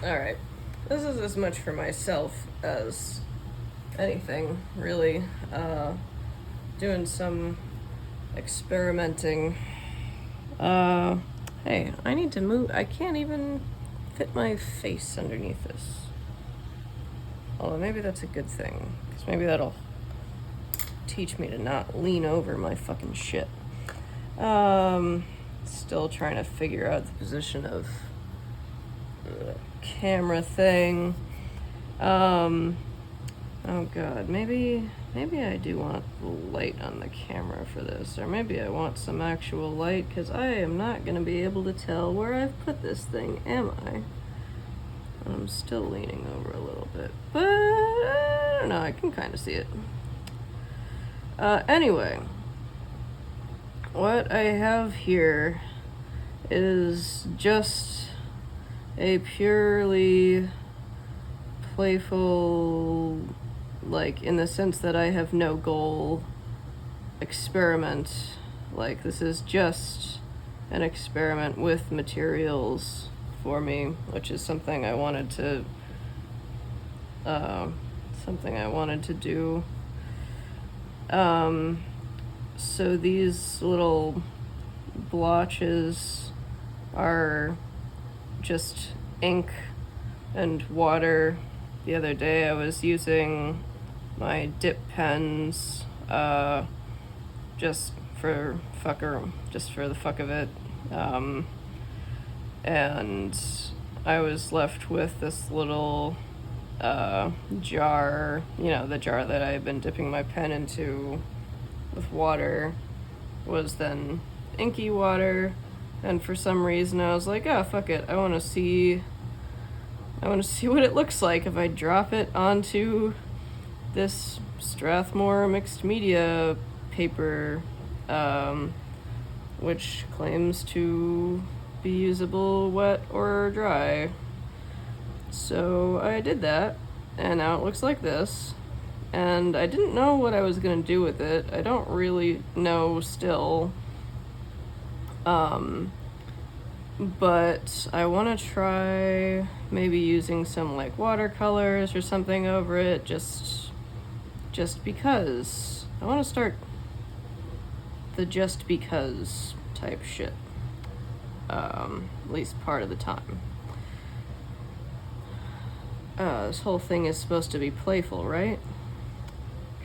Alright. This is as much for myself as anything, really. Doing some experimenting. Hey, I need to move. I can't even fit my face underneath this. Although maybe that's a good thing, because maybe that'll teach me to not lean over my fucking shit. Still trying to figure out the position of the camera thing. Oh god, maybe I do want light on the camera for this, or maybe I want some actual light, because I am not going to be able to tell where I've put this thing, am I? I'm still leaning over a little bit, but I don't know, I can kind of see it. Anyway, what I have here is just a purely playful, like, in the sense that I have no goal, experiment. Like, this is just an experiment with materials for me, which is something I wanted to do. So these little blotches are just ink and water. The other day I was using my dip pens, just for the fuck of it. And I was left with this little jar, the jar that I had been dipping my pen into with water was then inky water, and for some reason I was like, oh, fuck it, I want to see what it looks like if I drop it onto this Strathmore mixed media paper, which claims to be usable wet or dry. So I did that, and now it looks like this. And I didn't know what I was going to do with it. I don't really know still. But I want to try maybe using some like watercolors or something over it, just because. I want to start the just because type shit. At least part of the time. This whole thing is supposed to be playful, right?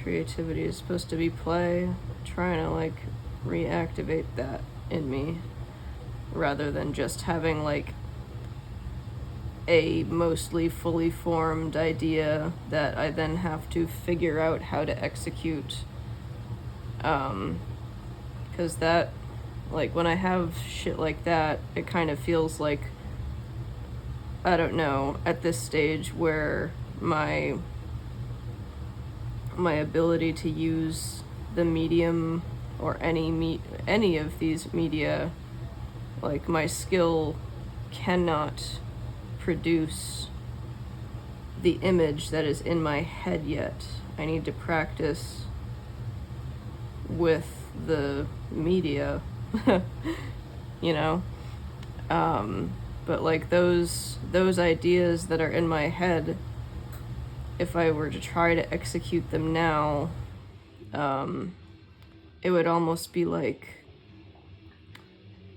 Creativity is supposed to be play. Trying to like reactivate that in me, rather than just having like a mostly fully formed idea that I then have to figure out how to execute. Because that, like, when I have shit like that, it kind of feels like, I don't know, at this stage where my ability to use the medium or any of these media, like, my skill cannot produce the image that is in my head yet. I need to practice with the media, but like those ideas that are in my head, if I were to try to execute them now, it would almost be like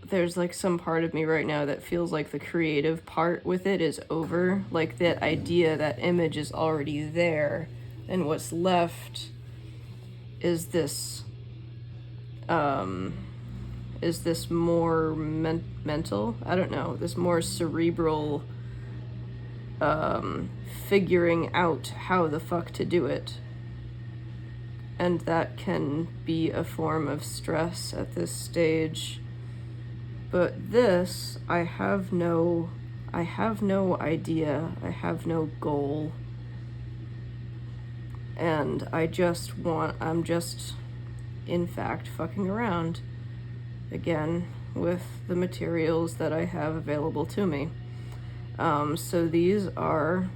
there's like some part of me right now that feels like the creative part with it is over. Like that idea, that image is already there, and what's left is this more mental, I don't know, this more cerebral figuring out how the fuck to do it. And that can be a form of stress at this stage. But this, I have no idea, I have no goal. And I'm just, in fact, fucking around again with the materials that I have available to me. So these are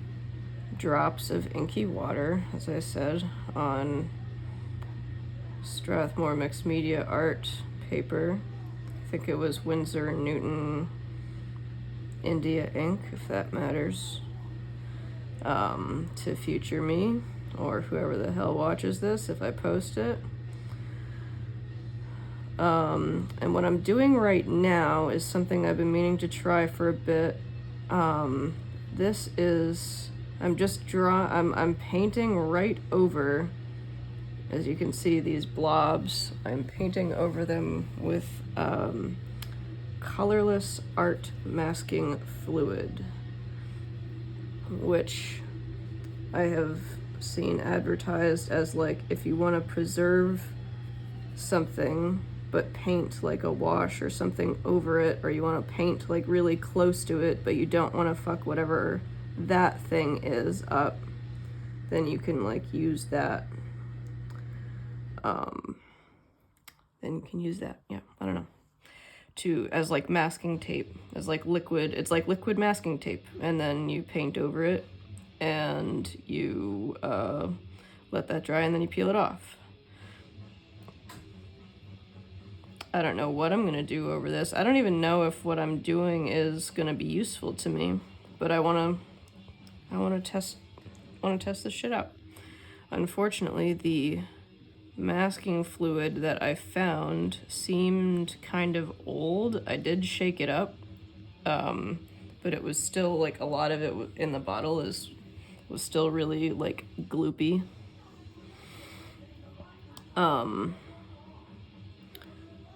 drops of inky water, as I said, on Strathmore Mixed Media Art paper. I think it was Winsor & Newton India ink, if that matters, to future me or whoever the hell watches this if I post it. And what I'm doing right now is something I've been meaning to try for a bit. This is, I'm painting right over, as you can see, these blobs. I'm painting over them with colorless art masking fluid, which I have seen advertised as like if you want to preserve something but paint like a wash or something over it, or you want to paint like really close to it but you don't want to fuck whatever that thing is up, then you can like use that. Then you can use that, yeah, I don't know, as like masking tape, as like liquid, it's like liquid masking tape, and then you paint over it and you let that dry and then you peel it off. I don't know what I'm gonna do over this. I don't even know if what I'm doing is gonna be useful to me, but I wanna test this shit out. Unfortunately, the masking fluid that I found seemed kind of old. I did shake it up, but it was still like a lot of it in the bottle was still really like gloopy.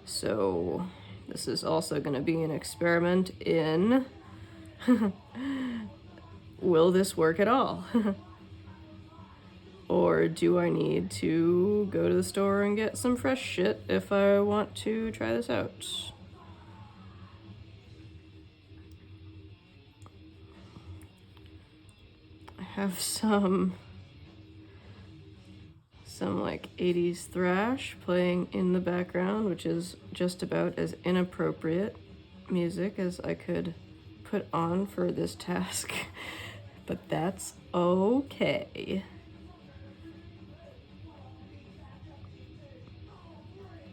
So this is also going to be an experiment in will this work at all? Or do I need to go to the store and get some fresh shit if I want to try this out? I have some like 80s thrash playing in the background, which is just about as inappropriate music as I could put on for this task, but that's okay.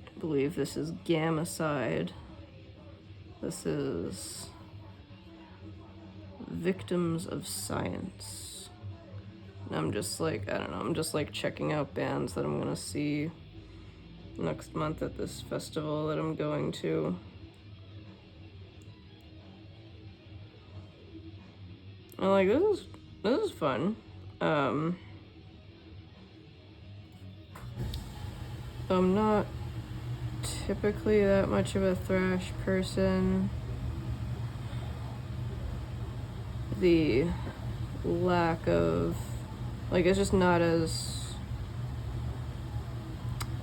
I believe this is Gamicide. This is Victims of Science. And I'm just like, I don't know, I'm just like checking out bands that I'm gonna see next month at this festival that I'm going to. I'm like, this is fun. I'm not typically that much of a thrash person. The lack of, like, it's just not as,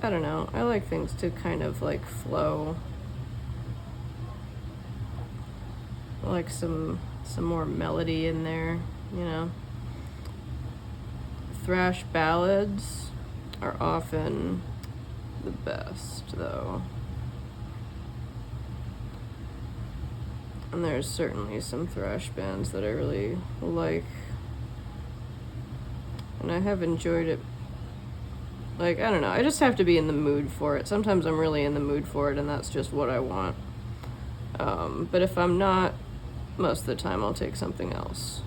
I don't know, I like things to kind of like flow. I like some more melody in there, you know. Thrash ballads are often the best, though. And there's certainly some thrash bands that I really like. And I have enjoyed it. Like, I don't know, I just have to be in the mood for it. Sometimes I'm really in the mood for it, and that's just what I want. But if I'm not, most of the time I'll take something else.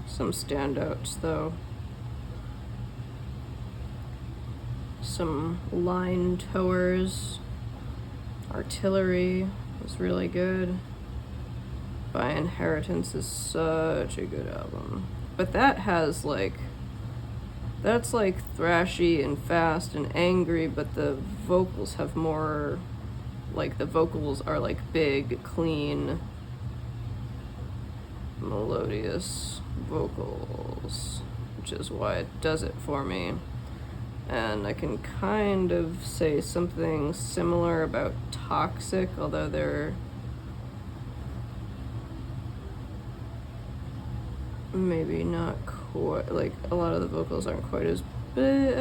Some standouts, though. Some Line Towers. Artillery was really good. By Inheritance is such a good album. But that has like, that's like thrashy and fast and angry, but the vocals have more, like the vocals are like big, clean, melodious vocals, which is why it does it for me. And I can kind of say something similar about Toxic, although they're maybe not quite, like, a lot of the vocals aren't quite as big.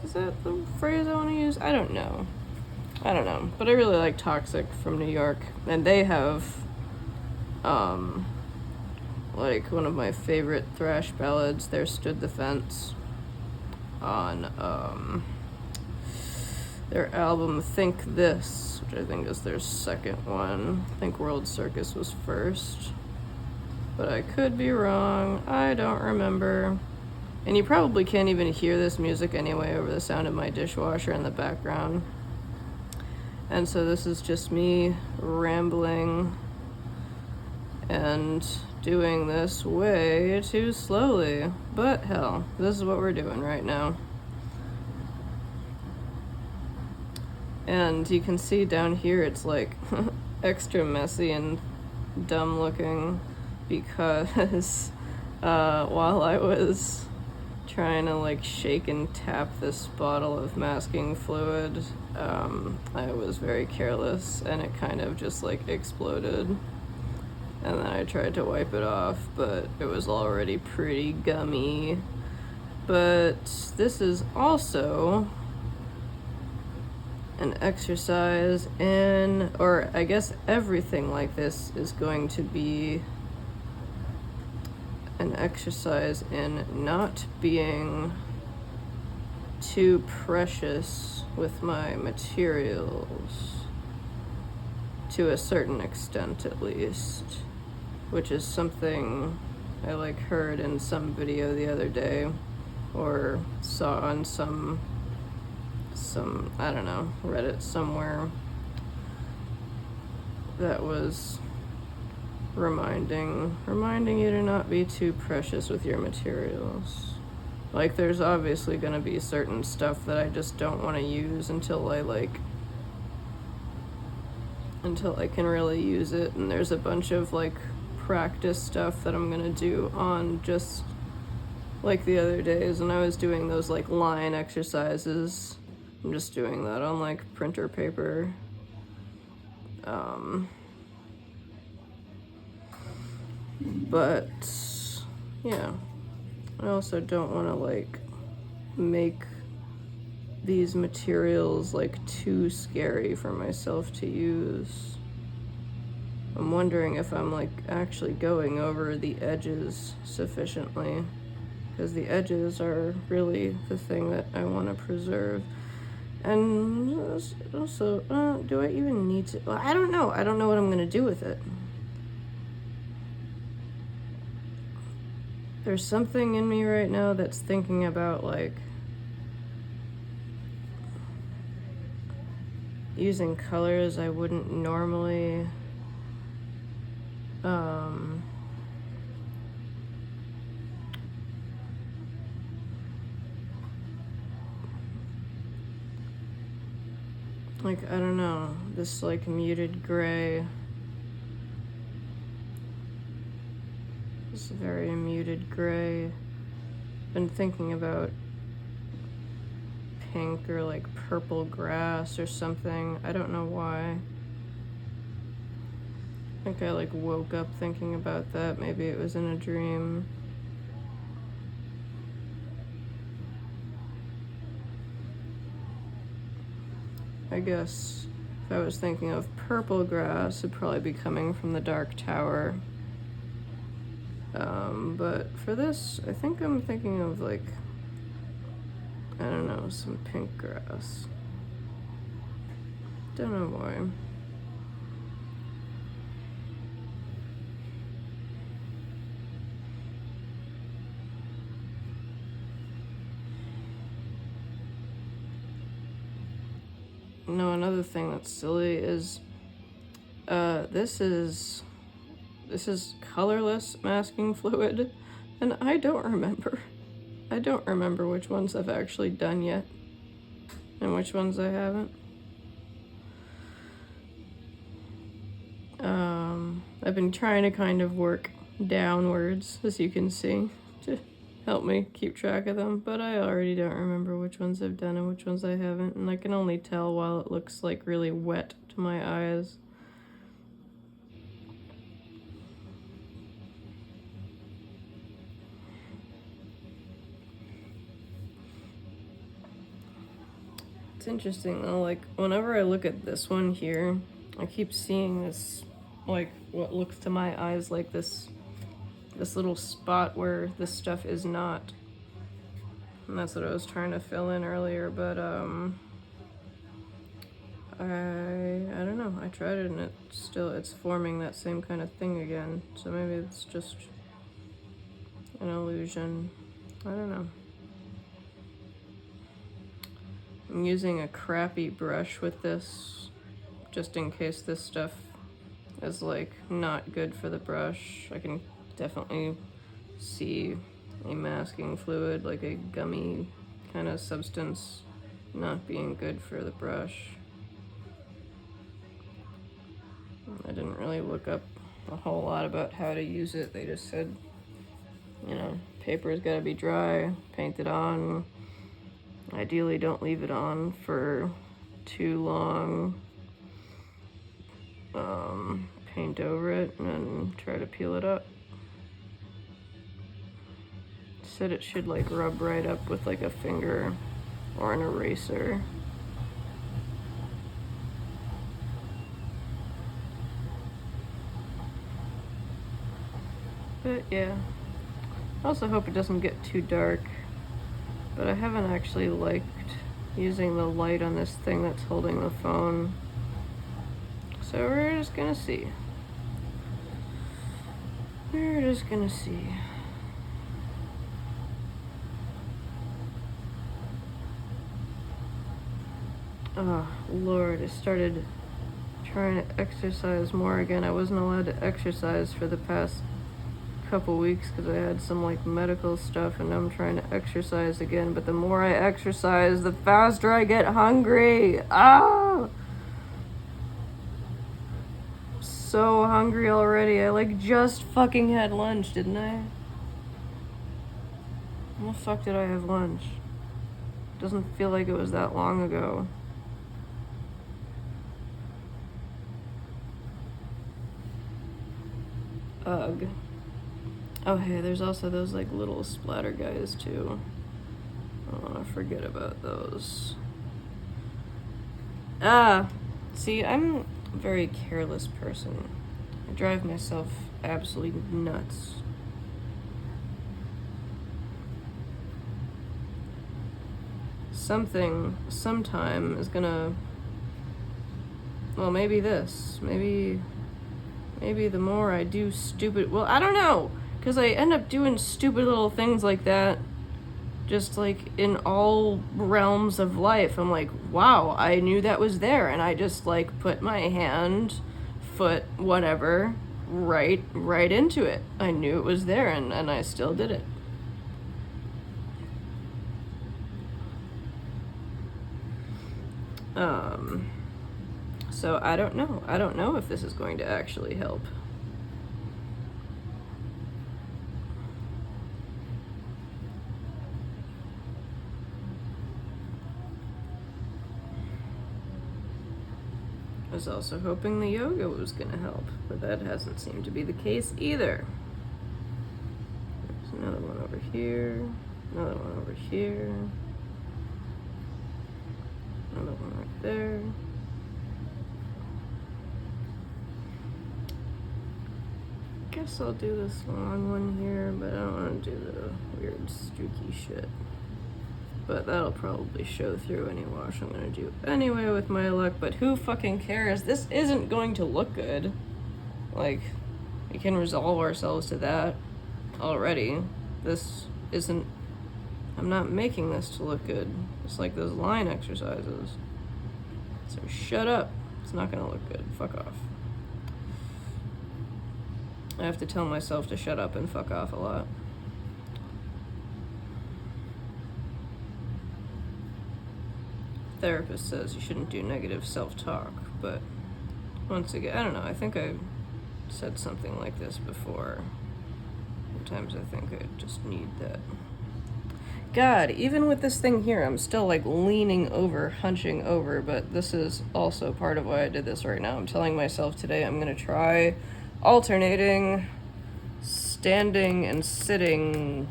Is that the phrase I want to use? I don't know. But I really like Toxic from New York, and they have like one of my favorite thrash ballads, their Stood the Fence, on their album Think This, which I think is their second one. I think World Circus was first, but I could be wrong. I don't remember. And you probably can't even hear this music anyway over the sound of my dishwasher in the background. And so this is just me rambling and doing this way too slowly. But hell, this is what we're doing right now. And you can see down here it's like extra messy and dumb looking because while I was trying to like shake and tap this bottle of masking fluid, I was very careless and it kind of just like exploded. And then I tried to wipe it off, but it was already pretty gummy. But this is also an exercise in, or I guess everything like this is going to be an exercise in not being too precious with my materials, to a certain extent at least, which is something I like heard in some video the other day, or saw on some I don't know, Reddit somewhere, that was reminding you to not be too precious with your materials. Like, there's obviously gonna be certain stuff that I just don't want to use until I can really use it, and there's a bunch of like practice stuff that I'm gonna do on just like the other days when I was doing those like line exercises. I'm just doing that on like printer paper. But yeah, I also don't want to like make these materials like too scary for myself to use. I'm wondering if I'm like actually going over the edges sufficiently, because the edges are really the thing that I want to preserve. And also, do I even need to? Well, I don't know. I don't know what I'm gonna do with it. There's something in me right now that's thinking about like using colors I wouldn't normally. Like, I don't know, this like muted gray. This very muted gray. Been thinking about pink or like purple grass or something. I don't know why. I think I like woke up thinking about that. Maybe it was in a dream. I guess if I was thinking of purple grass, it'd probably be coming from the Dark Tower. But for this, I think I'm thinking of like, I don't know, some pink grass. Don't know why. No, another thing that's silly is this is colorless masking fluid, and I don't remember which ones I've actually done yet and which ones I haven't. I've been trying to kind of work downwards, as you can see, to help me keep track of them, but I already don't remember which ones I've done and which ones I haven't, and I can only tell while it looks like really wet to my eyes. It's interesting though, like whenever I look at this one here, I keep seeing this, like what looks to my eyes like this little spot where this stuff is not. And that's what I was trying to fill in earlier, but I don't know. I tried it and it's forming that same kind of thing again. So maybe it's just an illusion. I don't know. I'm using a crappy brush with this, just in case this stuff is like not good for the brush. I can definitely see a masking fluid, like a gummy kind of substance, not being good for the brush. I didn't really look up a whole lot about how to use it. They just said, you know, paper's gotta be dry, paint it on. Ideally, don't leave it on for too long. Paint over it and then try to peel it up. Said it should like rub right up with like a finger or an eraser. But yeah, I also hope it doesn't get too dark. But I haven't actually liked using the light on this thing that's holding the phone. So we're just gonna see. We're just gonna see. Oh, Lord, I started trying to exercise more again. I wasn't allowed to exercise for the past couple weeks because I had some like medical stuff, and I'm trying to exercise again. But the more I exercise, the faster I get hungry. Ah! So hungry already. I like just fucking had lunch, didn't I? When the fuck did I have lunch? Doesn't feel like it was that long ago. Ugh. Oh hey, there's also those like little splatter guys too. I don't want to forget about those. See, I'm a very careless person. I drive myself absolutely nuts. Something, sometime is gonna, well, maybe this, maybe the more I do stupid, well, I don't know, because I end up doing stupid little things like that, just like in all realms of life. I'm like, wow, I knew that was there, and I just like put my hand, foot, whatever, right into it. I knew it was there, and I still did it. So I don't know if this is going to actually help. I was also hoping the yoga was gonna help, but that hasn't seemed to be the case either. There's another one over here, another one over here, another one right there. Guess I'll do this long one here, but I don't want to do the weird streaky shit. But that'll probably show through any wash I'm gonna do anyway with my luck, but who fucking cares? This isn't going to look good. Like, we can resolve ourselves to that already. This isn't, I'm not making this to look good. It's like those line exercises. So shut up. It's not gonna look good. Fuck off. I have to tell myself to shut up and fuck off a lot. Therapist says you shouldn't do negative self-talk, but once again, I don't know, I think I said something like this before. Sometimes I think I just need that. God, even with this thing here, I'm still like leaning over, hunching over, but this is also part of why I did this right now. I'm telling myself today I'm gonna try alternating standing and sitting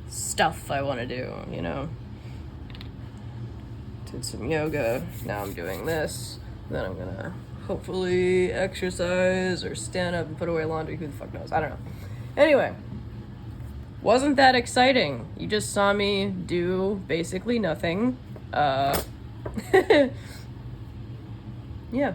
stuff I want to do, you know? Did some yoga, now I'm doing this, then I'm gonna hopefully exercise or stand up and put away laundry, who the fuck knows, I don't know. Anyway, wasn't that exciting? You just saw me do basically nothing. Yeah.